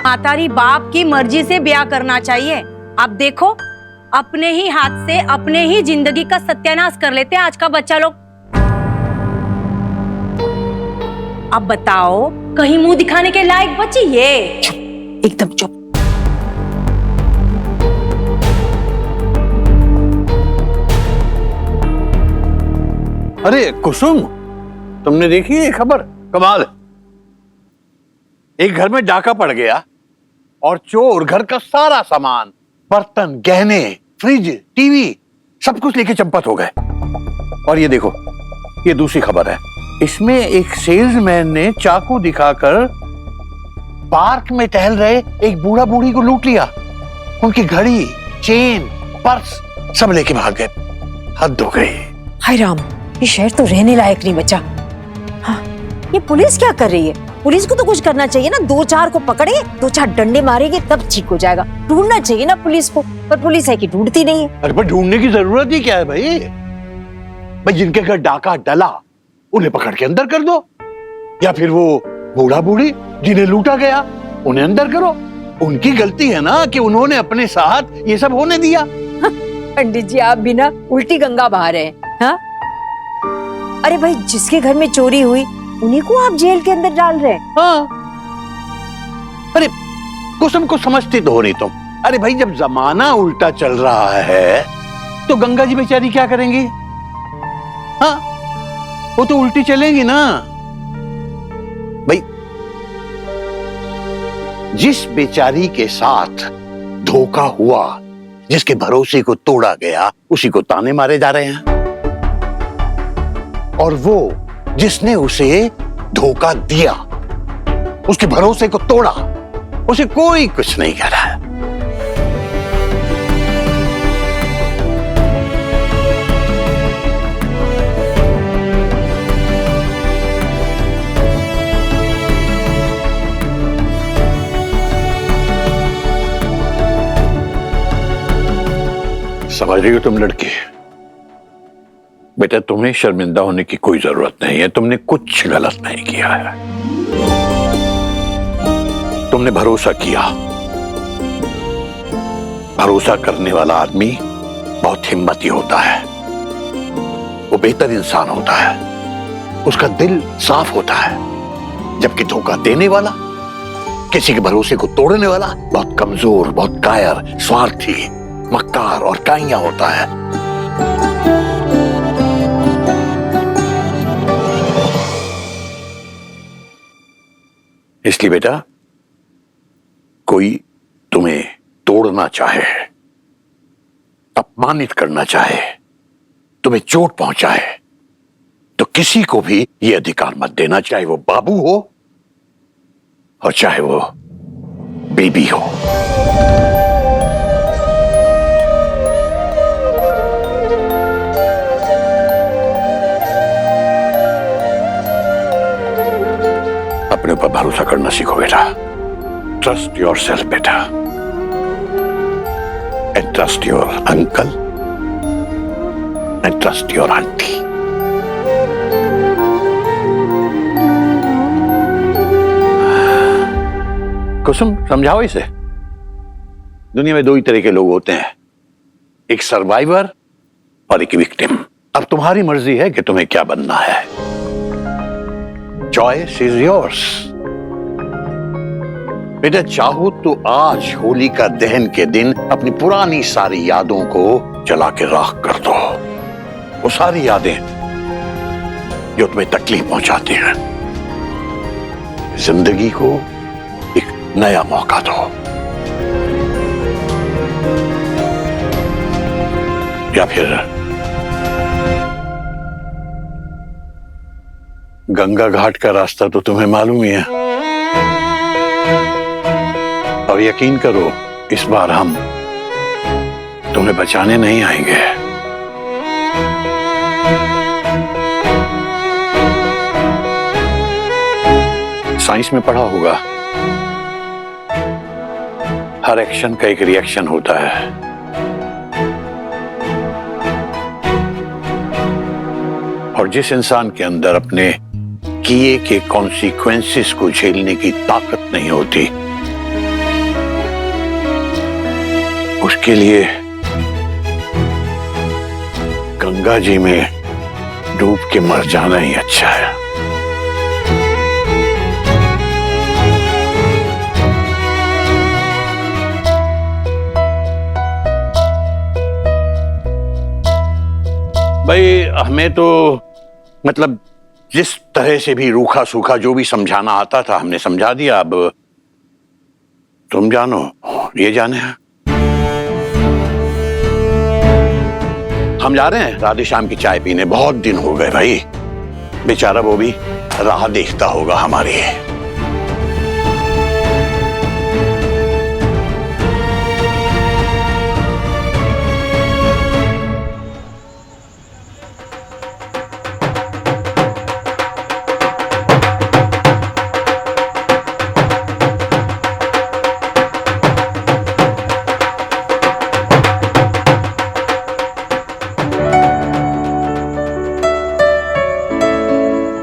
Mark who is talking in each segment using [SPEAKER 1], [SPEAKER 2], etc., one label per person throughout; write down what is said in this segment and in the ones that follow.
[SPEAKER 1] मातारी बाप की मर्जी से ब्याह करना चाहिए। अब देखो, अपने ही हाथ से अपने ही जिंदगी का सत्यानाश कर लेते हैं आज का बच्चा लोग। अब बताओ, कहीं मुंह दिखाने के लायक बची ये?
[SPEAKER 2] एकदम चुप।
[SPEAKER 3] अरे कुसुम, तुमने देखी ये खबर? कमाल, एक घर में डाका पड़ गया और चोर घर का सारा सामान, बर्तन, गहने, फ्रिज, टीवी सब कुछ लेके चंपत हो गए। और ये देखो, ये दूसरी खबर है। इसमें एक सेल्समैन ने चाकू दिखाकर पार्क में टहल रहे एक बूढ़ा बूढ़ी को लूट लिया। उनकी घड़ी, चेन, पर्स सब लेके भाग गए। हद हो गई।
[SPEAKER 2] हाय राम, ये शहर तो रहने लायक नहीं बचा। हाँ, ये पुलिस क्या कर रही है? पुलिस को तो कुछ करना चाहिए ना, दो चार को पकड़े, दो चार डंडे मारेंगे तब ठीक हो जाएगा। ढूंढना चाहिए ना पुलिस को, पर पुलिस है कि ढूंढती नहीं है।
[SPEAKER 3] अरे पर ढूंढने की जरूरत ही क्या है भाई? भाई जिनके घर डाका डला उन्हें पकड़ के अंदर कर दो, या फिर वो बूढ़ा बूढ़ी जिन्हें लूटा गया उन्हें अंदर करो। उनकी गलती है ना कि उन्होंने अपने साथ ये सब होने दिया।
[SPEAKER 2] पंडित जी, आप भी ना उल्टी गंगा बहा रहे हैं। हाँ? अरे भाई, जिसके घर में चोरी हुई उन्हीं को आप जेल के अंदर डाल रहे हैं।
[SPEAKER 3] हाँ। अरे कुसुम को समझती तो हो नहीं तुम। अरे भाई, जब जमाना उल्टा चल रहा है तो गंगा जी बेचारी क्या करेंगी? हाँ, वो तो उल्टी चलेंगी ना भाई। जिस बेचारी के साथ धोखा हुआ, जिसके भरोसे को तोड़ा गया, उसी को ताने मारे जा रहे हैं। और वो जिसने उसे धोखा दिया, उसके भरोसे को तोड़ा, उसे कोई कुछ नहीं कह रहा है। समझ रही हो तुम लड़की? बेटा, तुम्हें शर्मिंदा होने की कोई जरूरत नहीं है। तुमने कुछ गलत नहीं किया है। तुमने भरोसा किया। भरोसा करने वाला आदमी बहुत हिम्मती होता है, वो बेहतर इंसान होता है, उसका दिल साफ होता है। जबकि धोखा देने वाला, किसी के भरोसे को तोड़ने वाला बहुत कमजोर, बहुत कायर, स्वार्थी, मक्कार और काइया होता है। इसलिए बेटा, कोई तुम्हें तोड़ना चाहे, अपमानित करना चाहे, तुम्हें चोट पहुंचाए, तो किसी को भी यह अधिकार मत देना, चाहे वो बाबू हो और चाहे वो बेबी हो। अपने ऊपर भरोसा करना सीखो बेटा। ट्रस्ट योरसेल्फ बेटा, and trust your uncle, and trust your aunty. Kusum, समझाओ इसे। दुनिया में दो ही तरह के लोग होते हैं, एक सर्वाइवर और एक विक्टिम। अब तुम्हारी मर्जी है कि तुम्हें क्या बनना है। Choice is yours. बेटा, चाहो तो आज होलिका दहन के दिन अपनी पुरानी सारी यादों को जला के राख कर दो। वो सारी यादें जो तुम्हें तकलीफ पहुंचाती हैं। जिंदगी को एक नया मौका दो। या फिर गंगा घाट का रास्ता तो तुम्हें मालूम ही है। और यकीन करो, इस बार हम तुम्हें बचाने नहीं आएंगे। साइंस में पढ़ा होगा, हर एक्शन का एक रिएक्शन होता है। और जिस इंसान के अंदर अपने किए के कॉन्सिक्वेंसेस को झेलने की ताकत नहीं होती, उसके लिए गंगा जी में डूब के मर जाना ही अच्छा है। भाई हमें तो मतलब जिस तरह से भी रूखा सूखा जो भी समझाना आता था हमने समझा दिया। अब तुम जानो ये जाने। हम जा रहे हैं राधे श्याम की चाय पीने, बहुत दिन हो गए भाई। बेचारा वो भी राह देखता होगा हमारी।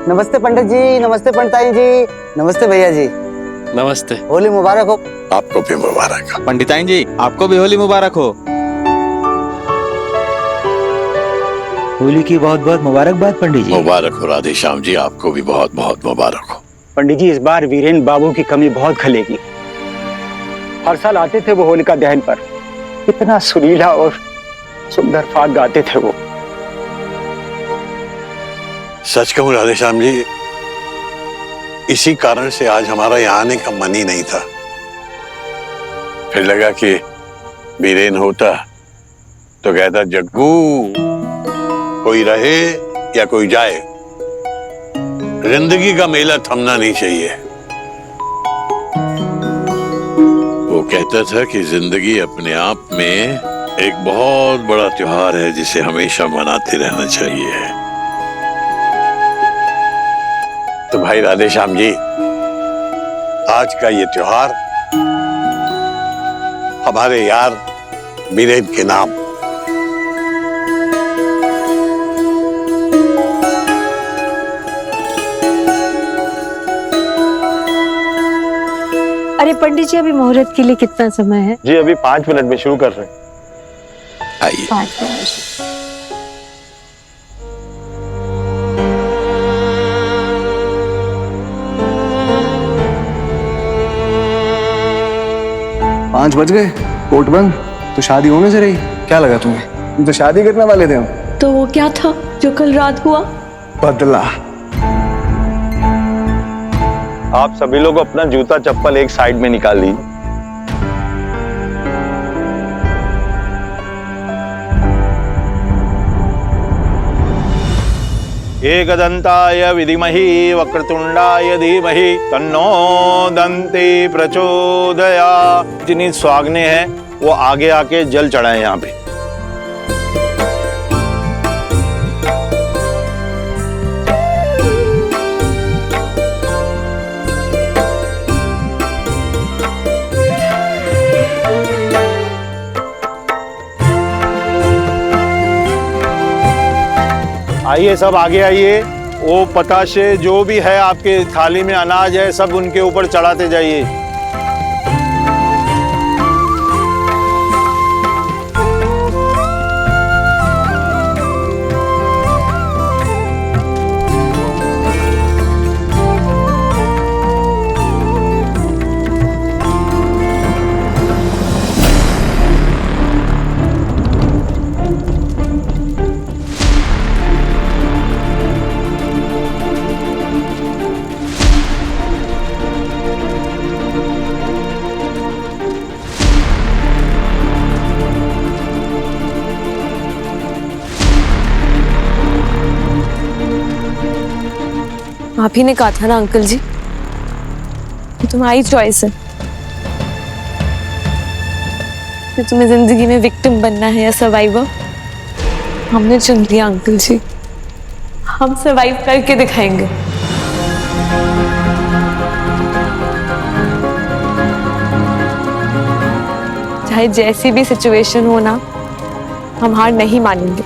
[SPEAKER 4] नमस्ते पंडित जी, नमस्ते पंडिताई जी, नमस्ते भैया जी।
[SPEAKER 5] नमस्ते।
[SPEAKER 4] होली मुबारक हो।
[SPEAKER 3] आपको भी मुबारक हो।
[SPEAKER 5] पंडिताइन जी आपको भी होली मुबारक हो।
[SPEAKER 6] होली की बहुत बहुत मुबारकबाद पंडित जी।
[SPEAKER 3] मुबारक हो राधे श्याम जी, आपको भी बहुत बहुत मुबारक हो।
[SPEAKER 7] पंडित जी इस बार वीरेन बाबू की कमी बहुत खलेगी। हर साल आते थे वो होलिका दहन पर, इतना सुरीला और सुंदर फाग गाते थे वो।
[SPEAKER 3] सच कहूं राधे श्याम जी, इसी कारण से आज हमारा यहाँ आने का मन ही नहीं था। फिर लगा कि वीरेन होता तो कहता जग्गू कोई रहे या कोई जाए, जिंदगी का मेला थमना नहीं चाहिए। वो कहता था कि जिंदगी अपने आप में एक बहुत बड़ा त्योहार है जिसे हमेशा मनाते रहना चाहिए। तो भाई राधे श्याम जी, आज का ये त्योहार हमारे यार वीरेन के नाम।
[SPEAKER 2] अरे पंडित जी, अभी मुहूर्त के लिए कितना समय है?
[SPEAKER 7] जी अभी 5 मिनट में शुरू कर रहे हैं।
[SPEAKER 3] आइए।
[SPEAKER 2] 5 मिनट।
[SPEAKER 8] पाँच बज गए, कोर्ट बंद, तो शादी होने से रही। क्या लगा तुम्हें? तुम तो शादी करने वाले थे हम।
[SPEAKER 9] तो वो क्या था जो कल रात हुआ?
[SPEAKER 8] बदला।
[SPEAKER 7] आप सभी लोग अपना जूता चप्पल एक साइड में निकाल लीजिए। एकदंताय विधिमहि वक्रतुंडाय धीमहि तन्नो दंती प्रचोदयात्। जिन्हें स्वागने हैं वो आगे आके जल चढ़ाएं यहाँ पे। आइए सब आगे आइए। वो पताशे जो भी है आपके थाली में अनाज है सब उनके ऊपर चढ़ाते जाइए।
[SPEAKER 9] आप ही ने कहा था ना अंकल जी कि तुम्हारी चॉइस है कि तुम्हें जिंदगी में विक्टिम बनना है या सर्वाइवर। हमने चुन लिया अंकल जी, हम सर्वाइव करके दिखाएंगे। चाहे जैसी भी सिचुएशन हो ना, हम हार नहीं मानेंगे।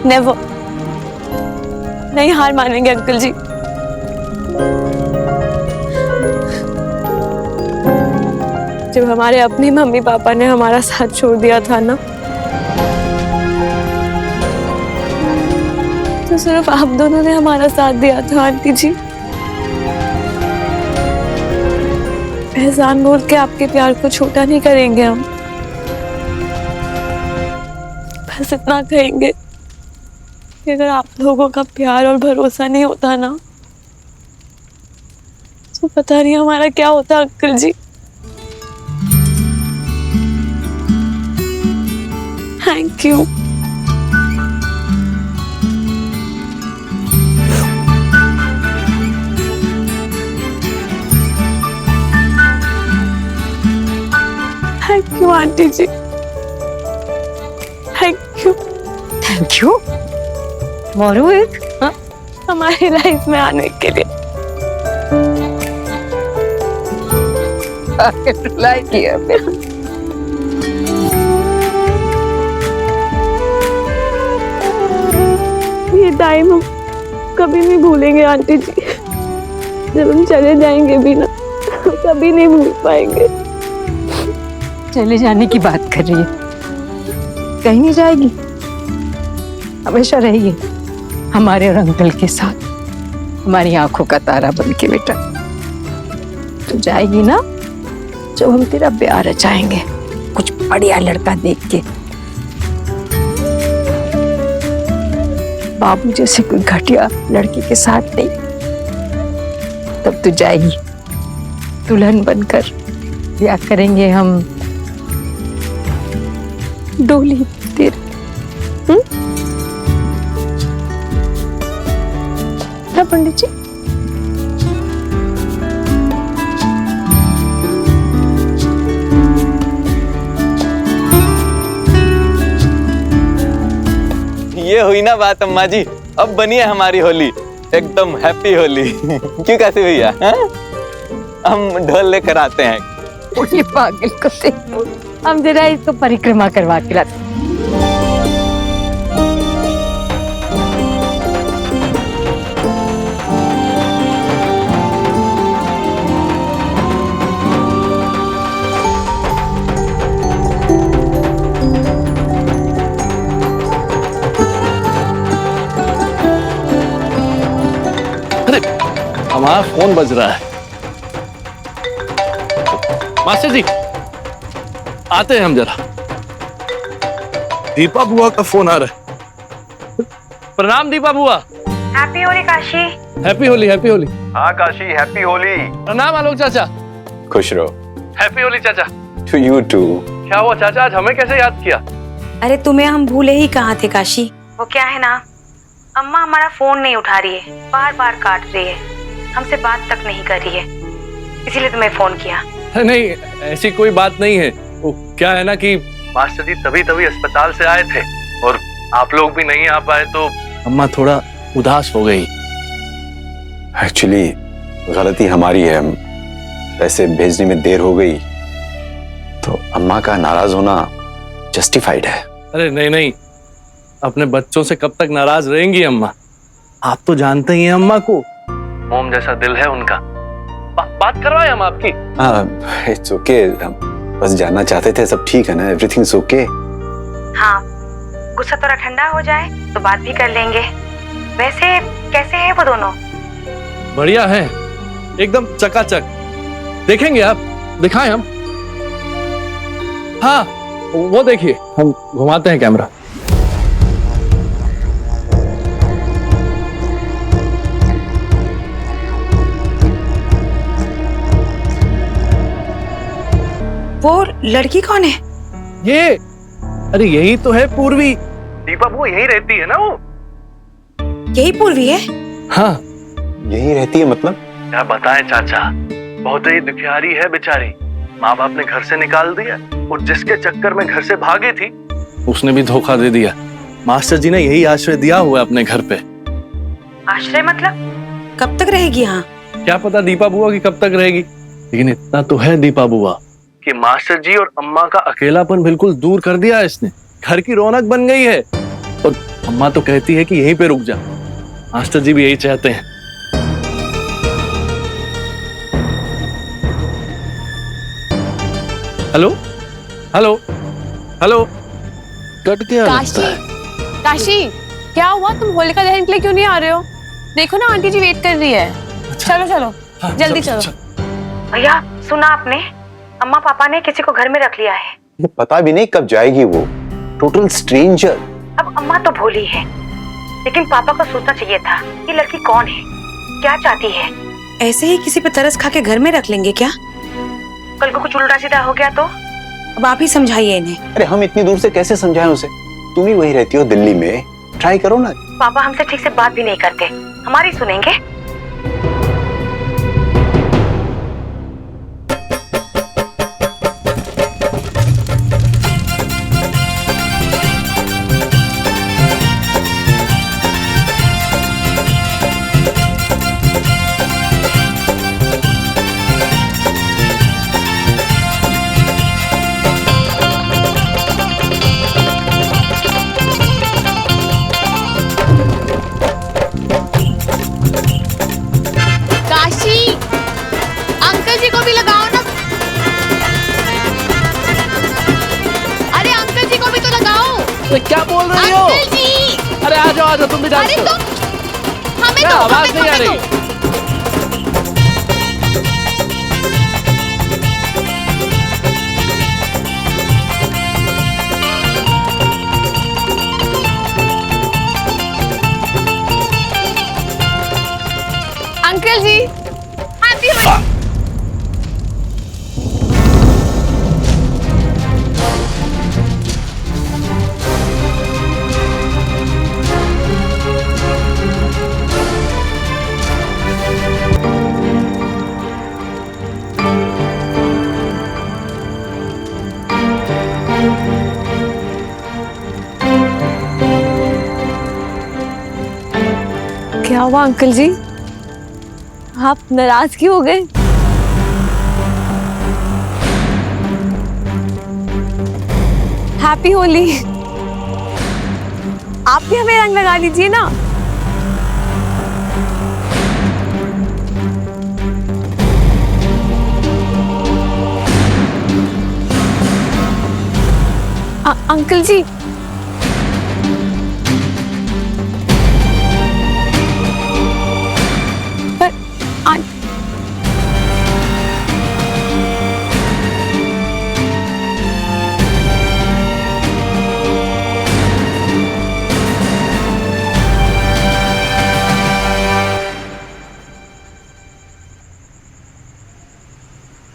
[SPEAKER 9] नेवर, नहीं हार मानेंगे अंकल जी। जब हमारे अपने मम्मी पापा ने हमारा साथ छोड़ दिया था ना, तो सिर्फ आप दोनों ने हमारा साथ दिया था आंटी जी। एहसान बोल के आपके प्यार को छोटा नहीं करेंगे हम। बस इतना कहेंगे कि अगर आप लोगों का प्यार और भरोसा नहीं होता ना, तो पता नहीं हमारा क्या होता uncle ji. Thank you. Thank you aunty ji, thank you.
[SPEAKER 2] Thank you मोरू एक हाँ?
[SPEAKER 9] हमारी लाइफ में आने के लिए।
[SPEAKER 2] लाइक किया फिर।
[SPEAKER 9] ये टाइम हम कभी नहीं भूलेंगे आंटी जी। जब हम चले जाएंगे भी ना, कभी नहीं भूल पाएंगे।
[SPEAKER 2] चले जाने की बात कर रही है, कहीं नहीं जाएगी, हमेशा रहेगी हमारे और अंकल के साथ, हमारी आंखों का तारा बन के। बेटा तो जाएगी ना जब हम तेरा ब्याह रचाएंगे, कुछ बढ़िया लड़का देख के, बाबू जैसे कोई घटिया लड़की के साथ नहीं। तब तू जाएगी दुल्हन बनकर, ब्याह करेंगे हम डोली तेरे। ना पंडित जी?
[SPEAKER 5] ये हुई ना बात अम्मा जी, अब बनी है हमारी होली, एकदम हैप्पी होली। क्यों कैसे भैया? हम ढोल लेकर आते हैं।
[SPEAKER 2] ये पागल को देखो, हम जरा इसको परिक्रमा करवा के लाते।
[SPEAKER 10] हमारा फोन बज रहा है। मास्टर जी आते हैं हम जरा। दीपा बुआ का फोन आ रहा है। प्रणाम दीपा बुआ।
[SPEAKER 1] Happy Holi Kashi.
[SPEAKER 10] Happy Holi, happy Holi.
[SPEAKER 7] हाँ काशी, हैप्पी होली।
[SPEAKER 10] प्रणाम आलोक चाचा।
[SPEAKER 7] खुश रहो।
[SPEAKER 10] हैप्पी होली चाचा।
[SPEAKER 7] To you too.
[SPEAKER 10] क्या हुआ चाचा, आज हमें कैसे याद किया?
[SPEAKER 1] अरे तुम्हें हम भूले ही कहाँ थे काशी। वो क्या है ना, अम्मा हमारा फोन नहीं उठा रही है, बार बार काट रही है, हमसे बात तक नहीं कर रही है, इसीलिए तुम्हें फोन किया।
[SPEAKER 10] नहीं ऐसी कोई बात नहीं है। वो क्या है ना कि मास्टर जी तभी अस्पताल से आए थे और आप लोग भी नहीं आ पाए, तो अम्मा थोड़ा उदास हो गई।
[SPEAKER 11] एक्चुअली गलती हमारी है, पैसे भेजने में देर हो गई, तो अम्मा का नाराज होना जस्टिफाइड है।
[SPEAKER 10] अरे नहीं नहीं, अपने बच्चों से कब तक नाराज रहेंगी अम्मा? आप तो जानते ही हैं अम्मा को, मोम जैसा दिल है उनका। बात करवाएं हम आपकी?
[SPEAKER 11] इट्स ओके, बस जानना चाहते थे सब ठीक है ना, एवरीथिंग्स ओके?
[SPEAKER 1] हाँ, गुस्सा थोड़ा ठंडा हो जाए तो बात भी कर लेंगे। वैसे कैसे है वो दोनों?
[SPEAKER 10] बढ़िया है, एकदम चकाचक। देखेंगे आप, दिखाएं हम? हाँ वो देखिए, हम घुमाते हैं कैमरा।
[SPEAKER 1] वो लड़की कौन है?
[SPEAKER 10] ये अरे यही तो है पूर्वी। दीपा वो यही रहती है ना? वो
[SPEAKER 1] यही पूर्वी है?
[SPEAKER 10] हाँ
[SPEAKER 11] यही रहती है मतलब?
[SPEAKER 10] क्या बताएं चाचा, बहुत ही दुखियारी है बेचारी। माँ बाप ने घर से निकाल दिया और जिसके चक्कर में घर से भागी थी उसने भी धोखा दे दिया। मास्टर जी ने यही आश्रय दिया हुआ है अपने घर पे।
[SPEAKER 1] आश्रय मतलब? कब तक रहेगी यहाँ?
[SPEAKER 10] क्या पता दीपा बुआ की कब तक रहेगी, लेकिन इतना तो है दीपा बुआ कि मास्टर जी और अम्मा का अकेलापन बिल्कुल दूर कर दिया इसने। घर की रौनक बन गई है और अम्मा तो कहती है कि यहीं पे रुक जा। मास्टर जी भी यही चाहते हैं। हेलो हेलो हेलो कट गया
[SPEAKER 9] काशी,
[SPEAKER 10] लगता है।
[SPEAKER 9] काशी, क्या हुआ? तुम होलिका दहन के लिए क्यों नहीं आ रहे हो? देखो ना आंटी जी वेट कर रही है। चलो चलो,
[SPEAKER 10] हाँ,
[SPEAKER 9] जल्दी चलो।
[SPEAKER 1] भैया सुना आपने, अम्मा पापा ने किसी को घर में रख लिया है।
[SPEAKER 11] ये पता भी नहीं कब जाएगी वो, टोटल स्ट्रेंजर।
[SPEAKER 1] अब अम्मा तो भोली है, लेकिन पापा को सोचना चाहिए था ये लड़की कौन है, क्या चाहती है। ऐसे ही किसी पे तरस खा के घर में रख लेंगे क्या? कल को कुछ उल्टा सीधा हो गया तो? अब आप ही समझाइए इन्हें।
[SPEAKER 11] अरे हम इतनी दूर से कैसे समझाएं उसे? तुम ही वही रहती हो दिल्ली में, ट्राई करो ना।
[SPEAKER 1] पापा हमसे ठीक से बात भी नहीं करते, हमारी सुनेंगे?
[SPEAKER 9] काशी, अंकल जी को भी लगाओ ना। अरे अंकल जी को भी तो लगाओ।
[SPEAKER 10] अरे क्या बोल रही हो?
[SPEAKER 9] अंकल जी,
[SPEAKER 10] अरे आ जाओ तुम भी डांस
[SPEAKER 9] अरे
[SPEAKER 10] करो।
[SPEAKER 9] तो हमें
[SPEAKER 10] क्या
[SPEAKER 9] तो
[SPEAKER 10] आवाज नहीं आ रही?
[SPEAKER 9] अंकल जी, हैप्पी होली। क्या हुआ अंकल जी? आप नाराज क्यों हो गए? हैप्पी होली। आप भी हमें रंग लगा दीजिए ना। अंकल जी, पर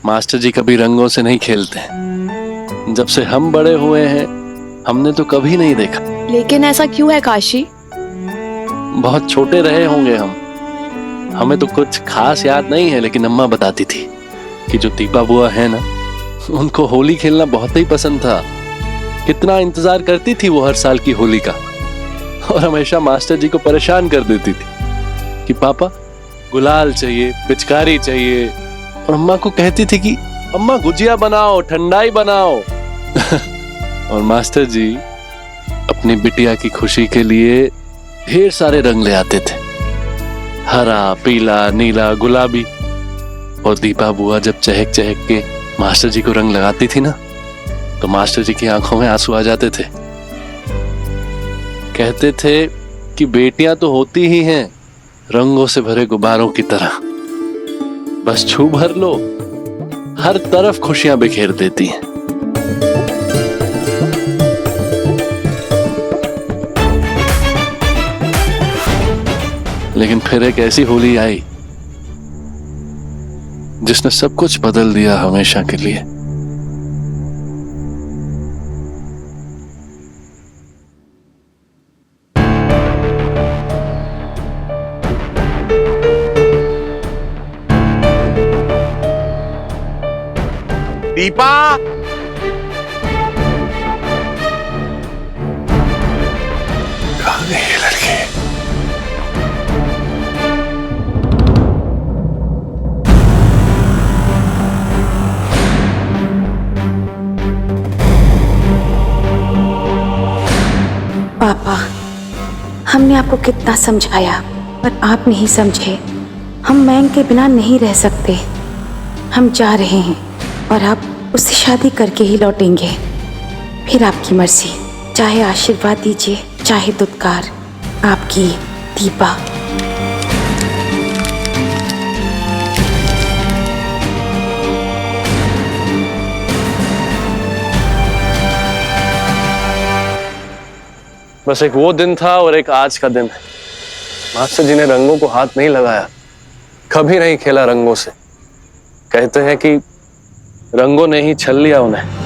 [SPEAKER 10] मास्टर जी कभी रंगों से नहीं खेलते हैं। जब से हम बड़े हुए हैं हमने तो कभी नहीं देखा।
[SPEAKER 9] लेकिन ऐसा क्यों है काशी?
[SPEAKER 10] बहुत छोटे रहे होंगे हम, हमें तो कुछ खास याद नहीं है, लेकिन अम्मा बताती थी कि जो दीपा बुआ है ना, उनको होली खेलना बहुत ही पसंद था। कितना इंतजार करती थी वो हर साल की होली का, और हमेशा मास्टर जी को परेशान कर देती थी कि पापा गुलाल चाहिए, पिचकारी चाहिए, और अम्मा को कहती थी कि अम्मा गुजिया बनाओ, ठंडाई बनाओ। और मास्टर जी अपनी बिटिया की खुशी के लिए ढेर सारे रंग ले आते थे, हरा, पीला, नीला, गुलाबी। और दीपा बुआ जब चहक चहक के मास्टर जी को रंग लगाती थी ना, तो मास्टर जी की आंखों में आंसू आ जाते थे। कहते थे कि बेटियां तो होती ही हैं रंगों से भरे गुब्बारों की तरह, बस छू भर लो, हर तरफ खुशियां बिखेर देती हैं। लेकिन फिर एक ऐसी होली आई जिसने सब कुछ बदल दिया हमेशा के लिए।
[SPEAKER 3] दीपा,
[SPEAKER 10] कहाँ गई ये लड़की?
[SPEAKER 1] पापा, हमने आपको कितना समझाया पर आप नहीं समझे। हम मैंग के बिना नहीं रह सकते। हम जा रहे हैं और आप उसी शादी करके ही लौटेंगे, फिर आपकी मर्जी। चाहे आशीर्वाद दीजिए, चाहे दुत्कार। आपकी दीपा।
[SPEAKER 10] बस एक वो दिन था और एक आज का दिन है। मास्टर जी ने रंगों को हाथ नहीं लगाया, कभी नहीं खेला रंगों से। कहते हैं कि रंगों ने ही छल लिया उन्हें।